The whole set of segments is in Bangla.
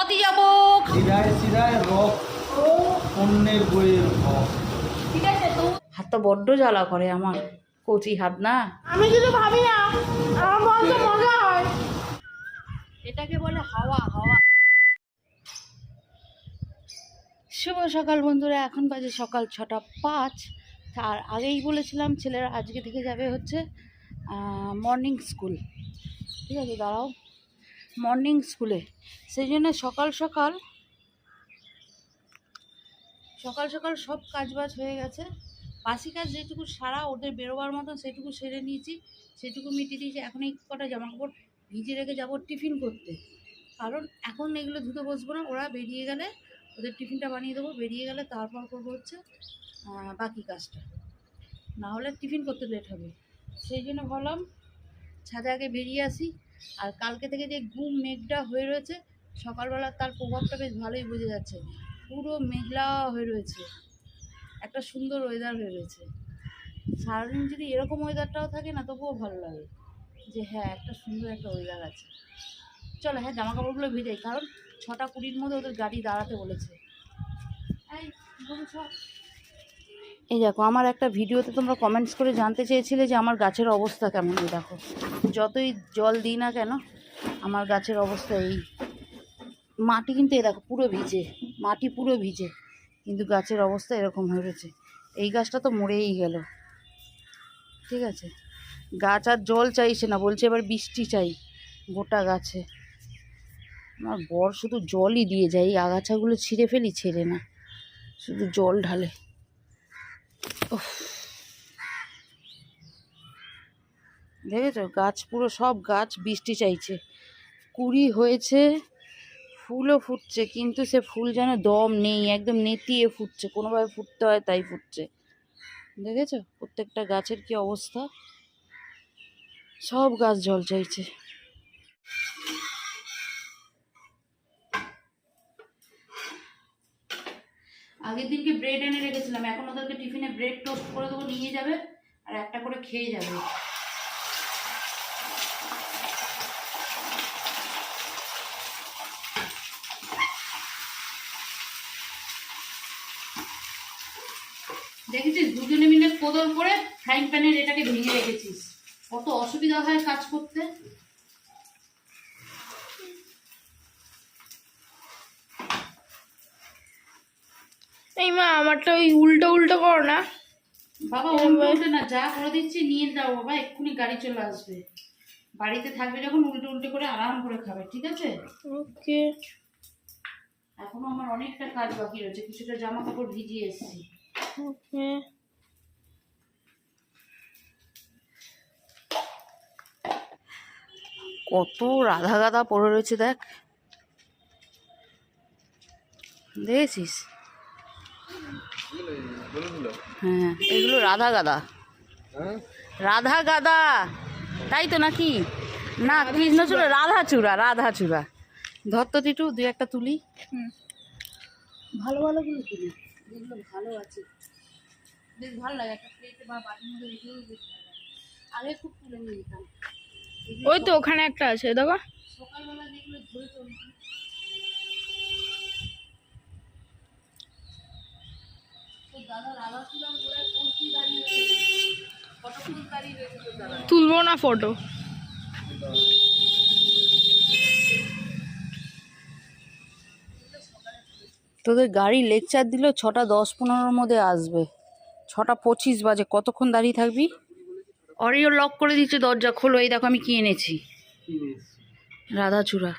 পথে যাবো। হাতটা বড্ড জ্বালা করে আমার, কচি হাত না। আমি যদি ভাবি না আমার বলতে মজা হয়। এটাকে বলে হাওয়া হাওয়া। শুভ সকাল বন্ধুরা, এখন বাজে সকাল 6:05। তার আগেই বলেছিলাম ছেলেরা আজকে থেকে যাবে হচ্ছে মর্নিং স্কুল। ঠিক আছে, দাঁড়াও, মর্নিং স্কুলে। সেই জন্য সকাল সকাল সব কাজবাজ হয়ে গেছে। বাসি কাজ যেটুকু সারা ওদের বেরোবার মতন সেটুকু সেরে নিয়েছি, সেটুকু মিটিয়ে দিয়েছি। এখন এই কটা জামাকাপড় ভিজে রেখে যাবো টিফিন করতে, কারণ এখন এগুলো ধুতে বসবো না। ওরা বেরিয়ে গেলে ওদের টিফিনটা বানিয়ে দেবো, বেরিয়ে গেলে তারপর করবো হচ্ছে বাকি কাজটা, না হলে টিফিন করতে লেট হবে। সেই জন্য ভাবলাম ছাদে আগে বেরিয়ে আসি। আর কালকে থেকে যে গুম মেঘটা হয়ে রয়েছে, সকালবেলা তার প্রভাবটা বেশ ভালোই বোঝা যাচ্ছে। পুরো মেঘলা হয়ে রয়েছে, একটা সুন্দর ওয়েদার হয়ে রয়েছে। সারাদিন যদি এরকম ওয়েদারটাও থাকে না, তবুও ভালো লাগে যে হ্যাঁ একটা সুন্দর একটা ওয়েদার আছে। চলো হ্যাঁ জামা কাপড়গুলো ভেজাই, কারণ 6:20 মধ্যে ওদের গাড়ি দাঁড়াতে বলেছে। এই দেখো, আমার একটা ভিডিওতে তোমরা কমেন্টস করে জানতে চেয়েছিলে যে আমার গাছের অবস্থা কেমন। এই দেখো, যতই জল দিই না কেন আমার গাছের অবস্থা এই। মাটি কিন্তু এই দেখো পুরো ভিজে, মাটি পুরো ভিজে, কিন্তু গাছের অবস্থা এরকম হয়ে রয়েছে। এই গাছটা তো মরেই গেল। ঠিক আছে, গাছ আর জল চাইছে না, বলছে এবার বৃষ্টি চাই গোটা গাছে। আমার বর শুধু জলই দিয়ে যায়, এই আগাছাগুলো ছিঁড়ে ফেলি, ছেড়ে না, শুধু জল ঢালে। দেখেছো, গাছ পুরো সব গাছ বৃষ্টি চাইছে। কুড়ি হয়েছে, ফুলও ফুটছে, কিন্তু সে ফুল যেন দম নেই, একদম নেতিয়ে ফুটছে, কোনোভাবে ফুটতে হয় তাই ফুটছে। দেখেছো প্রত্যেকটা গাছের কি অবস্থা, সব গাছ জল চাইছে। আগের দিনকে ব্রেড এনে রেখেছিলাম, এখন ওদেরকে টিফিনে ব্রেড টোস্ট করে দেবো, নিয়ে যাবে আর একটা করে খেয়ে যাবে। দেখেছিস দুজনে মিলে কোদল করে ফ্রাইং প্যানের এটাকে ভেঙে রেখেছিস, কত অসুবিধা হয় কাজ করতে। এই মা আমারটা ওই উল্টো উল্টো করো না বাবা। উল্টো না, যা করে দিচ্ছি নিয়ে যাও বাবা, এক্ষুনি গাড়ি চলে আসবে। বাড়িতে থাকবে যখন উল্টো উল্টো করে আরাম করে খাবে, ঠিক আছে? ওকে। এখনো আমার অনেকটা কাজ বাকি রয়েছে, কিছুটা জামা কাপড় ভিজিয়ে এসেছি। ওকে। কত রাধা গাদা পড়ে রয়েছে দেখ, দেখেছিস? হ্যাঁ এগুলো রাধা গাদা, রাধা গাদা তাই তো নাকি? না কৃষ্ণচূড়া, রাধাচূড়া, রাধাচূড়া। ধর তো টিটু, দুই একটা তুলি, ভালো ভালোগুলো তুলি, যেগুলো ভালো আছে বেশ ভালো লাগে। একটা প্লেটে বা বাটির মধ্যে রেখেও বেশ ভালো লাগে। আগে খুব তুলে নিয়ে যেতাম। ওই তো ওখানে একটা আছে দেখো, সকালবেলা যেগুলো ধরে চলছে। তুলবো না ফটো। তোদের গাড়ি লেকচার দিল 6:10-15 মধ্যে আসবে, 6:25 বাজে, কতক্ষণ দাঁড়িয়ে থাকবি? অরিও লক করে দিচ্ছে দরজা, খোলো। এই দেখো আমি কি এনেছি, রাধাচূড়া।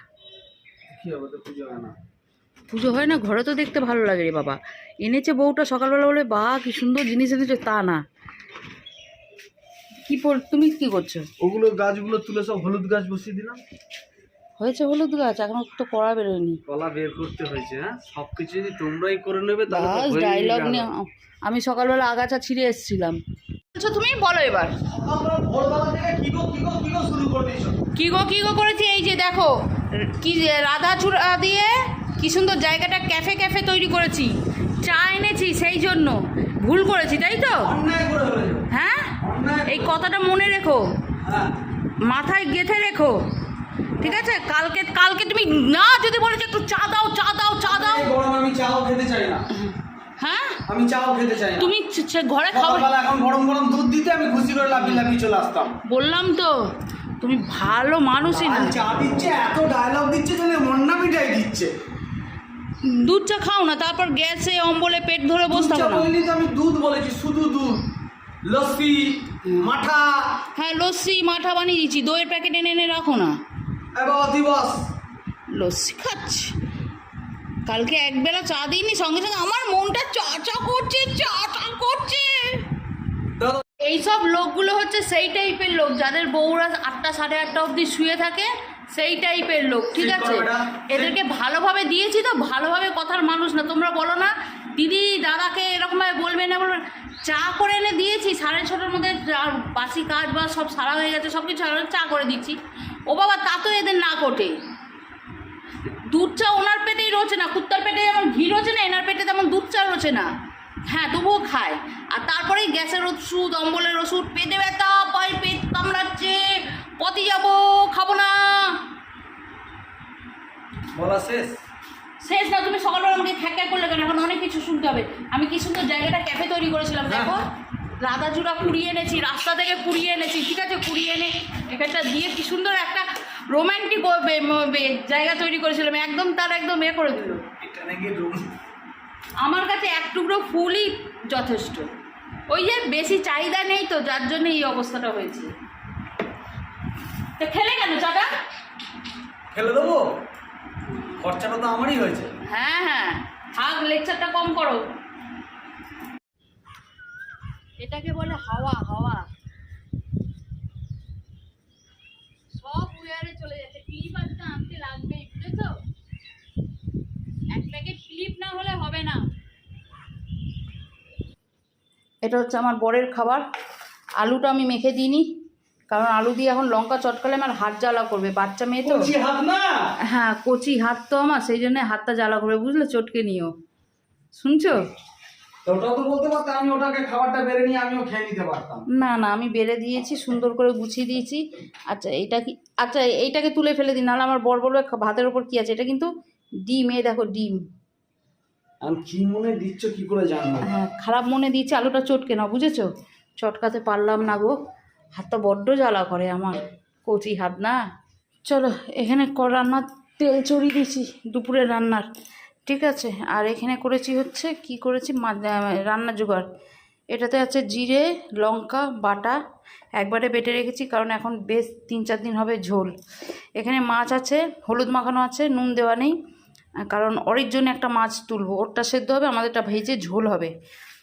পুজো হয় না ঘরে, তো দেখতে ভালো লাগে রে বাবা। এনেছে বউটা সকালবেলা, বলে বা কি সুন্দর জিনিস এনেছে, তা না। কি তুমি কি করছো? ওগুলো গাছগুলো তুলে সব হলুদ গাছ বসিয়ে দিলাম। হয়েছে হলুদ গাছ, এখন তো কড়া বেরোয়নি, কলা বের করতে হয়েছে। হ্যাঁ, সবকিছু যদি তোমরাই করে নেবে তাহলে ডায়লগ নিয়ে। আমি সকালবেলা আগাছা ছিঁড়ে এসেছিলাম। আচ্ছা তুমি বলো এবার, কি গো করেছি। এই যে দেখো কি রাধাচূড়া দিয়ে কি সুন্দর জায়গাটা ক্যাফে ক্যাফে তৈরি করেছি, চা এনেছি, সেই জন্য ভুল করেছি তাই তো? হ্যাঁ, এই কথাটা মনে রেখো, মাথায় গেঁথে রেখো। ঠিক আছে? কালকে কালকে তুমি না যদি বলে যে একটু চা দাও চা দাও চা দাও, এই গরম আমি চাও খেতে চাই না, হ্যাঁ আমি চাও খেতে চাই না। তুমি ঘরে খাও। সকালবেলা এখন গরম গরম দুধ দিতে আমি খুশি করে লাফিয়ে লাফিয়ে চলে আসতাম। বললাম তো তুমি ভালো মানুষই না। লাল চা দিচ্ছে, এত ডায়লগ দিচ্ছে, তাহলে মন না মিটাই দিচ্ছে। দুধ চা খাও না, তারপর গ্যাসে অম্বলে পেট ধরে দুধ বসতে চা হবে না। বলিনি তো, আমি দুধ বলেছি, শুধু দুধ, লস্যি, মাঠা, হ্যাঁ লস্যি মাঠা বানিয়ে দিচ্ছি, দইয়ের প্যাকেট এনে এনে রাখো না। এবার দিবস লস্যি খাচ্ছি, কালকে একবেলা চা দিইনি, সঙ্গে সঙ্গে আমার মনটা চা চা করছে চা চা করছে। দাদা এইসব লোকগুলো হচ্ছে সেই টাইপের লোক যাদের বউরা 8টা সাড়ে 8টা অবধি শুয়ে থাকে, সেই টাইপের লোক, ঠিক ঠিক আছে? করো এটা। এদেরকে ভালোভাবে দিয়েছি তো, ভালোভাবে কথার মানুষ না। তোমরা বলো না দিদি দাদাকে এরকমভাবে বলবে না, বলবে না। চা করে এনে দিয়েছি 6:30টার মধ্যে, বাসি কাজ বা সব সারা হয়ে গেছে, সব কিছু চা করে দিচ্ছি। ও বাবা, তা তো এদের না কোটে। দুধ চা ওনার পেটেই রোচে না, কুত্তার পেটে যেমন ঘি রোচে না, এনার পেটে তেমন দুধ চা রোচে না। হ্যাঁ তবুও খায়, আর তারপরেই গ্যাসের ওষুধ, অম্বলের ওষুধ, পেটে ব্যথা, পায়ে পেট কামড়াচ্ছে, পতি যাবো, খাবো না। বলা শেষ। শেষ না, তুমি সকালবেলা আমাকে খ্যাক করলে কেন? এখন অনেক কিছু শুনতে হবে। আমি কি সুন্দর জায়গাটা ক্যাফে তৈরি করেছিলাম, দেখো রাধাচূড়া কুড়িয়ে এনেছি, রাস্তা থেকে কুড়িয়ে এনেছি, ঠিক আছে? কুড়িয়ে এনে এখানটা দিয়ে কি সুন্দর একটা রোম্যান্টিক জায়গা তৈরি করেছিলাম, একদম তার একদম করে দিল। এটা নাকি রুম। আমার কাছে এক টুকরো ফুলই যথেষ্ট, ওই যে বেশি চাহিদা নেই তো, যার জন্য এই অবস্থাটা হয়েছে। তো খেলে কেন চাটা? ফেলে দেবো, খরচাটা তো আমারই হয়েছে। হ্যাঁ হ্যাঁ, থাক, লেকচারটা কম করো। এটাকে বলে হাওয়া, হাওয়া সব উয়ারে চলে যাচ্ছে। ক্লিপ আজকে আনতে লাগবেই, বুঝেছো? এক প্যাকেট ক্লিপ না হলে হবে না। এটা হচ্ছে আমার বরের খাবার। আলুটা আমি মেখে দিইনি, কারণ আলু দিয়ে এখন লঙ্কা চটকালে আমার হাত জ্বালা করবে, বাচ্চা মেয়ে তো। কচি হাত না, হ্যাঁ কচি হাত তো আমার, সেই জন্য হাতটা জ্বালা করবে, বুঝলে? চটকে নিও, শুনছো? ওটাও তো বলতে পারতাম, আমি ওটাকে খাবারটা বেড়ে নিয়ে আমিও খেয়ে নিতে পারতাম। না না, আমি বেড়ে দিয়েছি, সুন্দর করে গুছিয়ে দিয়েছি। আচ্ছা এইটা কি? আচ্ছা এইটাকে তুলে ফেলে দিন, নাহলে আমার বর বলবে ভাতের ওপর কি আছে। এটা কিন্তু ডিম, এই দেখো ডিম। আমি কি মনে দিচ্ছ কি করে জানবো? হ্যাঁ খারাপ মনে দিয়েছি, আলুটা চটকে নাও, বুঝেছো? চটকাতে পারলাম না গো, হাতটা বড্ড জ্বালা করে আমার, কচি হাত না। চলো এখানে রান্নার তেল চড়িয়ে দিয়েছি দুপুরে রান্নার, ঠিক আছে? আর এখানে করেছি হচ্ছে কি করেছি, রান্নার জোগাড়। এটাতে আছে জিরে লঙ্কা বাটা, একবারে বেটে রেখেছি, কারণ এখন বেশ 3-4 দিন হবে ঝোল। এখানে মাছ আছে, হলুদ মাখানো আছে, নুন দেওয়া নেই, কারণ ওর জন্য একটা মাছ তুলবো, ওরটা সেদ্ধ হবে, আমাদেরটা ভেজে ঝোল হবে।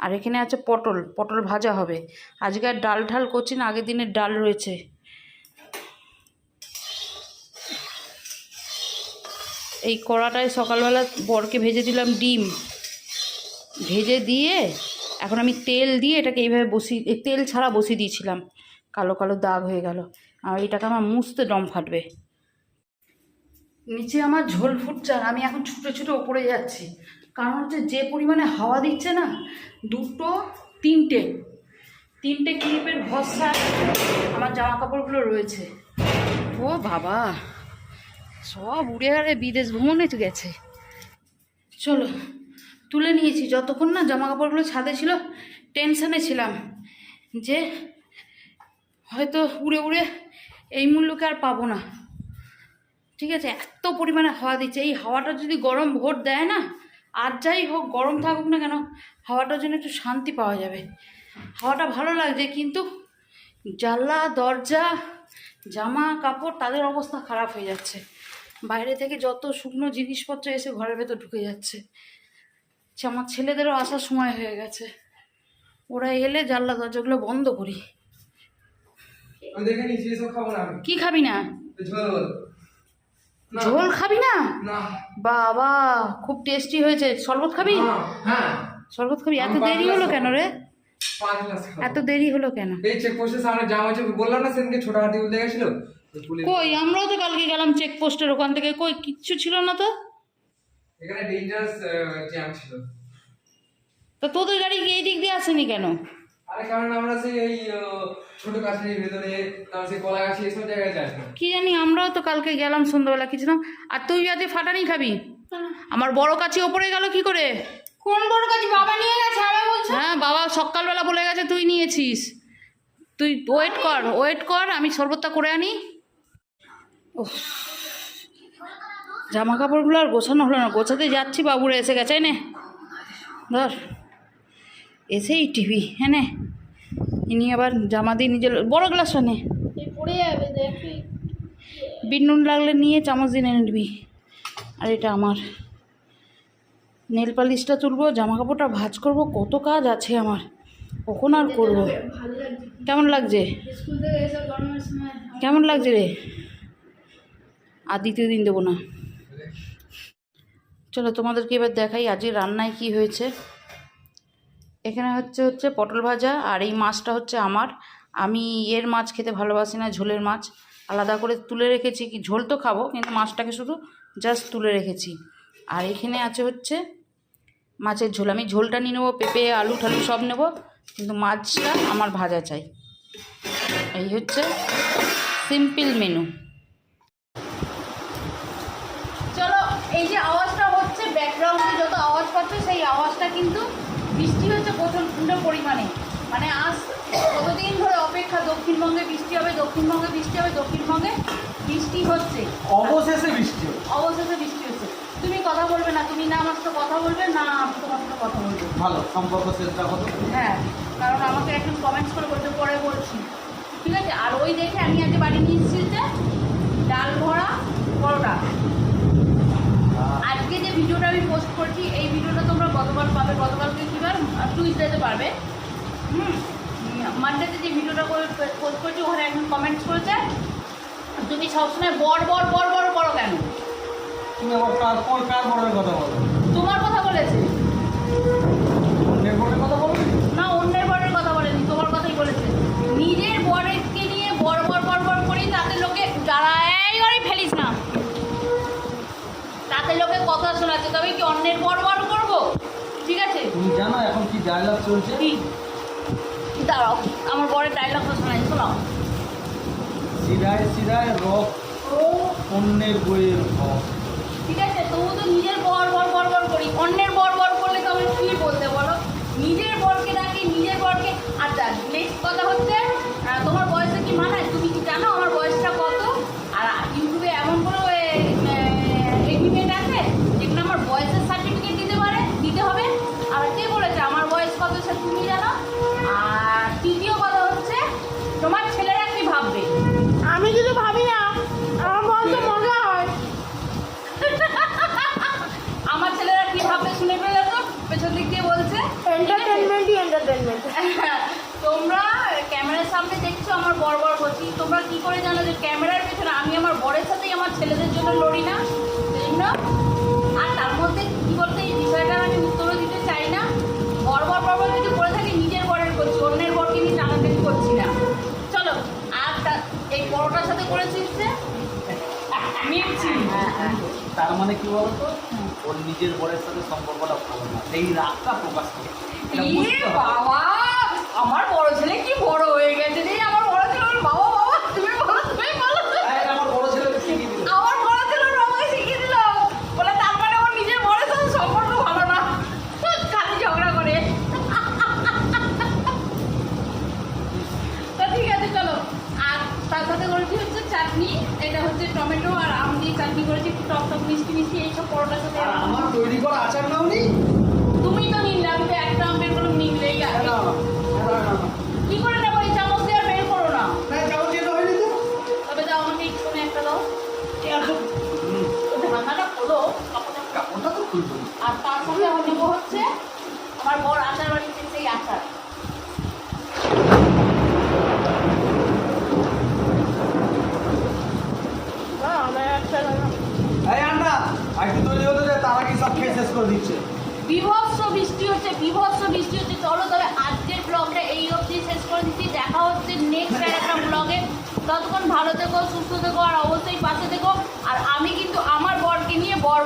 আর এখানে আছে পটল, পটল ভাজা হবে। আজকে আর ডাল ঢাল করছি না, আগের দিনের ডাল রয়েছে। এই কড়াটায় সকালবেলা বরকে ভেজে দিলাম ডিম, ভেজে দিয়ে এখন আমি তেল দিয়ে এটাকে এইভাবে তেল ছাড়া বসিয়ে দিয়েছিলাম, কালো কালো দাগ হয়ে গেল। আর এটাকে আমার মুছতে দম ফাটবে। নিচে আমার ঝোল ফুটছে, আর আমি এখন ছুটে ছুটে ওপরে যাচ্ছি, কারণ হচ্ছে যে পরিমাণে হাওয়া দিচ্ছে না, 3টে ক্লিপের ভরসা আমার জামা কাপড়গুলো রয়েছে। ও বাবা, সব উড়ে গেলে বিদেশ ভ্রমণে গেছে। চলো তুলে নিয়েছি, যতক্ষণ না জামা কাপড়গুলো ছাদে ছিল টেনশানে ছিলাম যে হয়তো উড়ে উড়ে এই মূল্যকে আর পাবো না, ঠিক আছে? এত পরিমাণে হাওয়া দিচ্ছে, এই হাওয়াটা যদি গরম ভোট দেয় না, আর যাই হোক গরম থাকুক না কেন, হাওয়াটার জন্য একটু শান্তি পাওয়া যাবে। হাওয়াটা ভালো লাগছে, কিন্তু জানলা দরজা জামা কাপড় তাদের অবস্থা খারাপ হয়ে যাচ্ছে। বাইরে থেকে যত শুকনো জিনিসপত্র এসে ঘরের ভেতর ঢুকে যাচ্ছে। আমার ছেলেদেরও আসার সময় হয়ে গেছে, ওরা এলে জানলা দরজাগুলো বন্ধ করি। কি খাবি না? ঝোল খাবি না? বাবা খুব টেস্টি হয়েছে। শরবত খাবি? শরবত খাবি? এত দেরি হলো কেন রে? এত দেরি হলো কেন? এই চেকপোস্টের সামনে জাম হয়েছে, বললাম না সেদিনকে ছোটখাটি উল্টে গেছিল। কই, আমরাও তো কালকে গেলাম চেকপোস্টের ওখান থেকে, কই কিচ্ছু ছিল না তো। এখানে ডেঞ্জারাস জ্যাম ছিল। তো তোদের গাড়ি কি এই দিক দিয়ে আসেনি কেন? আরে কারণ আমরা সেই এই ছোট গাছের ভেতরে, তারপর সেই কলা গাছ এইসব জায়গায় যাই না। কি জানি, আমরাও তো কালকে গেলাম সন্ধ্যাবেলা কিছু না। আর তুই আজকে ফাটানি খাবি? আমার বড় কাছি ওপরে গেল কি করে? কোন বড় কাছে? বাবা নিয়ে গেছে আমি বলছি। হ্যাঁ, বাবা সকালবেলা বলে গেছে তুই নিয়েছিস। তুই ওয়েট কর, আমি শরবতটা করে আনি। উফ, জামা কাপড়গুলো আর গোছানো হলো না, গোছাতে যাচ্ছি, বাবুরা এসে গেছে। নে ধর, এসেই টিভি হ্যাঁ নে, ইনি আবার জামা দিয়ে নিজের বড় গ্লাসটা নে, এই পড়ে যাবে দেখি। বিট নুন লাগলে নিয়ে চামচ দিয়ে এনে নিবি। আর এটা আমার নেল পালিশটা তুলবো, জামা কাপড়টা ভাঁজ করবো, কত কাজ আছে আমার, কখন আর করবো। ভালো লাগছে। কেমন লাগছে? স্কুল থেকে এসে গরমের সময় কেমন লাগছে রে? আর দ্বিতীয় দিন দেবো না। চলো তোমাদেরকে এবার দেখাই আজকে রান্নায় কি হয়েছে। এখানে হচ্ছে পটল ভাজা, আর এই মাছটা হচ্ছে আমার। আমি এর মাছ খেতে ভালোবাসি না, ঝোলের মাছ আলাদা করে তুলে রেখেছি। কি ঝোল তো খাবো, কিন্তু মাছটাকে শুধু জাস্ট তুলে রেখেছি। আর এখানে আছে হচ্ছে মাছের ঝোল। আমি ঝোলটা নিয়ে নেবো, পেঁপে আলু ঠালু সব নেবো, কিন্তু মাছটা আমার ভাজা চাই। এই হচ্ছে সিম্পল মেনু। চলো, এই যে আওয়াজটা হচ্ছে ব্যাকগ্রাউন্ডে যত আওয়াজ পাচ্ছে, সেই আওয়াজটা কিন্তু বৃষ্টি হচ্ছে প্রচণ্ড পরিমাণে। মানে আজ কতদিন ধরে অপেক্ষা, দক্ষিণবঙ্গে বৃষ্টি হবে, দক্ষিণবঙ্গে বৃষ্টি হবে, দক্ষিণবঙ্গে বৃষ্টি হচ্ছে, অবশেষে বৃষ্টি হলো। অবশেষে বৃষ্টি হচ্ছে। তুমি কথা বলবে না, তুমি না আমার সাথে কথা বলবে না, আমি তোমার সাথে কথা বলবো। ভালো সম্পর্ক চেষ্টা হতো। হ্যাঁ, কারণ আমাকে এখন কমেন্টস করে বলতে, পরে বলছি, ঠিক আছে? আর ওই দেখে আমি আজকে বাড়ি নিয়ে এসেছি যে ডাল ভরা পরোটা। আজকে যে ভিডিওটা আমি পোস্ট করছি, এই ভিডিওটা তোমরা গতকাল পাবে, গতকালকে কী বার, টুইসডেতে পারবে। মানডেতে যে ভিডিওটা পোস্ট করছি, ওখানে এখন কমেন্টস করেছে তুমি সবসময় বড় করো কেন? তুমি আবার কার বড়ের কথা বলো? তোমার কথা বলেছে অন্যের বড়ের কথা বলো না, অন্যের বরের কথা বলেনি, তোমার কথাই বলেছে। নিজের বরেরকে নিয়ে বড় করি, তাতে লোকে যারা এই ফেলিস না, তাতে লোকে কথা শোনাচ্ছে, তবে কি অন্যের বড় করবো? ঠিক আছে, তুমি জানো এখন কি ডায়লগ চলছে? কি দাঁড়াও, আমার বরের ডায়লগটা শোনাই, শোনাও। সিরায় সিরায় রক ও অন্যের বইয়ের হক। ঠিক আছে, তবু তো নিজের বর করি, অন্যের বর করলে তো আমি কী বলতে বলো? নিজের বরকে ডাকি, নিজের বরকে। আচ্ছা, নেক্সট কথা হচ্ছে, তোমার বয়সে কি মানায়? তুমি কি জানো আমার বয়সটা কত? আর ইউটিউবে এমন কোনো এগ্রিমেন্ট আছে যেখানে আমার বয়সের সার্টিফিকেট দিতে হবে? আর কে বলেছে আমার বয়স কত সে তুমি জানো? আর তৃতীয় কথা হচ্ছে, তোমার ছেলেরা কি ভাববে? আমি কিছু ভাবি না, আমার বলতে মজা হয়। আমার ছেলেরা কি ভাববে শুনে পেলে তো, পেছন দিক দিয়ে বলছে। এন্টারটেনমেন্ট। তোমরা ক্যামেরার সামনে দেখছো আমার বড় করছি, তোমরা কি করে জানো যে ক্যামেরার পেছনে আমি আমার বরের সাথেই আমার ছেলেদের জন্য লড়ি না? সেই জন্য। আর তার মধ্যে কী বলতে, এই বিষয়টার আমি উত্তরও দিতে চাই না। বড় যদি করে থাকি, নিজের বরের করছি, অন্যের বরকে নিয়ে টানাটানি করছি না। চলো, আর এই বড়টার সাথে করেছিস যে মিটছি। তার মানে কি বলতো, ওর নিজের বরের সাথে সম্পর্কটা ভালো না, এই রাগটা প্রকাশ করে। এটা বুঝতে হবে। বাবা, আমার বড় ছেলে কি বড় হয়ে গেছে রে! আমার বড় ছেলে বাবা তুমি বলো। এই আমার বড় ছেলেকে শিখিয়ে দিল। আমার বড় ছেলে আমাকে শিখিয়ে দিল, বলে তার মানে ওর নিজের বরের সাথে সম্পর্ক ভালো না, খালি ঝগড়া করে। তো ঠিক আছে, চলো। আর তার সাথে করেছি হচ্ছে চাটনি, এটা হচ্ছে টমেটো আর আম দিয়ে চাটনি করেছি, একটু টক মিষ্টি এইসব পরোটার সাথে। আর আমার তৈরি করা আচার নাও নি? তুমি তো নিলে, আমি তো একটা আমের কোনো নিলেই গেছে। না কি করে নেবো? এই চামচ দিয়ে আর বের করো না। চামচ দিয়ে তো হয়নি তো। তবে দাও আমাকে একটু একটা দাও। ঢাকাটা খোলো, কাপড়টা তো খুলতো। আর তার সাথে আমার নেবো হচ্ছে আমার বর আচার বাড়িতে সেই আচার। এই আন্ডা আজকে তৈরি হতে যায়, তারা কি সব খেয়ে শেষ করে দিচ্ছে। বিভৎস বৃষ্টি হচ্ছে। চলো, তবে আজকের ব্লগটা এই অবধি শেষ করে দিচ্ছি। দেখা হচ্ছে নেক্সট একটা ব্লগে। ততক্ষণ ভালো থেকো, সুস্থ থেকো, আর অবশ্যই পাশে থেকো। আর আমি কিন্তু আমার বরকে নিয়ে বর